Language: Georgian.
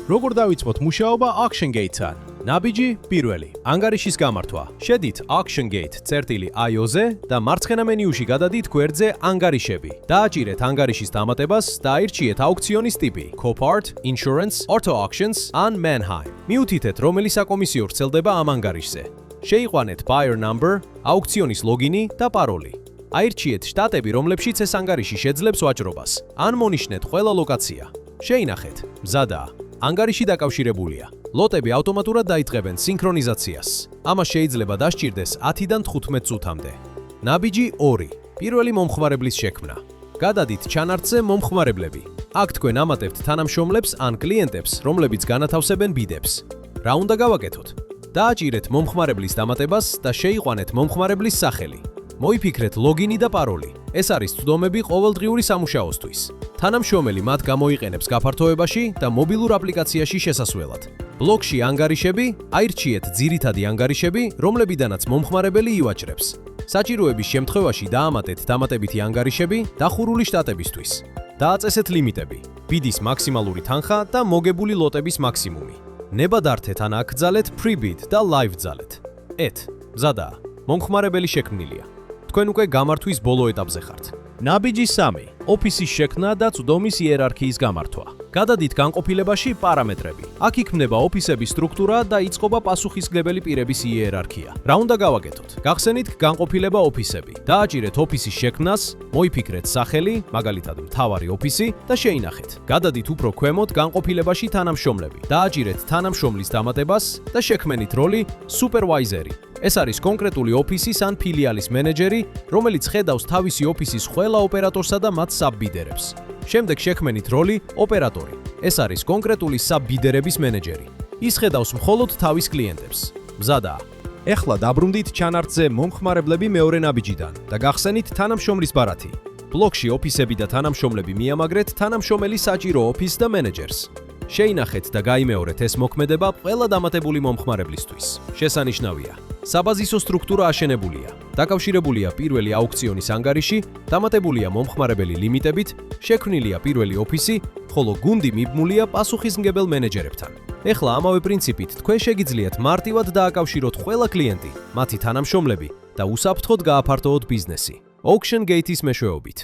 როგორ დავიწყოთ მუშაობა AuctionGate-თან? ნაბიჯი პირველი. ანგარიშის გამართვა. შედით AuctionGate.io-ზე და მარცხენა მენიუში გადადით გვერდზე ანგარიშები. დააჭირეთ ანგარიშის დამატებას და აირჩიეთ აუქციონის ტიპი: Copart, Insurance, Auto Auctions ან Manheim. მიუთითეთ, რომელი საკომისიო ვრცელდება ამ ანგარიშზე. შეიყვანეთ buyer number, აუქციონის ლოგინი და პაროლი. აირჩიეთ შტატები, რომლებშიც ეს ანგარიში შეძლებს ვაჭრობას. ან მონიშნეთ ყველა ლოკაცია. შეინახეთ, მზადაა. ანგარიში დაკავშირებულია. ლოტები ავტომატურად დაიწყებენ სინქრონიზაციას. ამას შეიძლება დასჭირდეს 10-დან 15 წუთამდე. ნაბიჯი 2. პირველი მომხმარებლის შექმნა. გადადით ჩანართზე მომხმარებლები. აქ თქვენ ამატებთ თანამშრომლებს ან კლიენტებს, რომლებიც განათავსებენ ბიდებს. რა უნდა გავაკეთოთ? დააჭირეთ მომხმარებლის დამატებას და შეიყვანეთ მომხმარებლის სახელი. მოიფიქრეთ ლოგინი და პაროლი. ეს არის წვდომები ყოველდღიური სამუშაოსთვის. თანამშრომელი მათ გამოიყენებს გაფართოებაში და მობილურ აპლიკაციაში შესასვლელად. ბლოკში ანგარიშები, აირჩიეთ ძირითადი ანგარიშები, რომლებიდანაც მომხმარებელი ივაჭრებს. საჭიროების შემთხვევაში დაამატეთ დამატებითი ანგარიშები დახურული შტატებისთვის. დააწესეთ ლიმიტები: ბიდის მაქსიმალური თანხა და მოგებული ლოტების მაქსიმუმი. ნებადართეთ ან აკრძალეთ pre-bid და live ძალეთ. მზადაა. მომხმარებელი შექმნილია. თქვენ უკვე გამართვის ბოლო ეტაპზე ხართ. ნაბიჯი 3. ოფისის შექმნა და წვდომის იერარქიის გამართვა. გადადით განყოფილებაში პარამეტრები. აქ იქმნება ოფისების სტრუქტურა და იწყობა პასუხისმგებელი პირების იერარქია. რა უნდა გავაკეთოთ? გახსენით განყოფილება ოფისები. დააჭირეთ ოფისის შექმნას, მოიფიქრეთ სახელი, მაგალითად მთავარი ოფისი და შეინახეთ. გადადით უფრო ქვემოთ განყოფილებაში თანამშრომლები. დააჭირეთ თანამშრომლის დამატებას და შექმენით როლი სუპერვაიზერი. ეს არის კონკრეტული ოფისის ან ფილიალის მენეჯერი, რომელიც ხედავს თავისი ოფისის ყველა ოპერატორსა და მათ საბბიდერებს. შემდეგ შექმენით როლი ოპერატორი. ეს არის კონკრეტული საბბიდერების მენეჯერი. ის ხედავს მხოლოდ თავის კლიენტებს. მზადაა. ეხლა დაბრუნდით ჩანართზე მომხმარებლები მეორე ნაბიჯიდან და გახსენით თანამშრომლის ბარათი. ბლოკში ოფისები და თანამშრომლები მიამაგრეთ თანამშრომელი საჭირო ოფისს და მენეჯერს. შეინახეთ და გაიმეორეთ ეს მოქმედება ყველა დამატებული მომხმარებლისთვის. შესანიშნავია. საბაზისო სტრუქტურა აშენებულია. დაკავშირებულია პირველი აუქციონის ანგარიში, დამატებულია მომხმარებელი ლიმიტებით, შექმნილია პირველი ოფისი, ხოლო გუნდი მიბმულია პასუხისმგებელ მენეჯერებთან. ეხლა ამავე პრინციპით თქვენ შეგიძლიათ მარტივად დააკავშიროთ ყველა კლიენტი, მათი თანამშრომლები და უსაფრთხოდ გააფართოვოთ ბიზნესი. AuctionGate-ის მეშვეობით.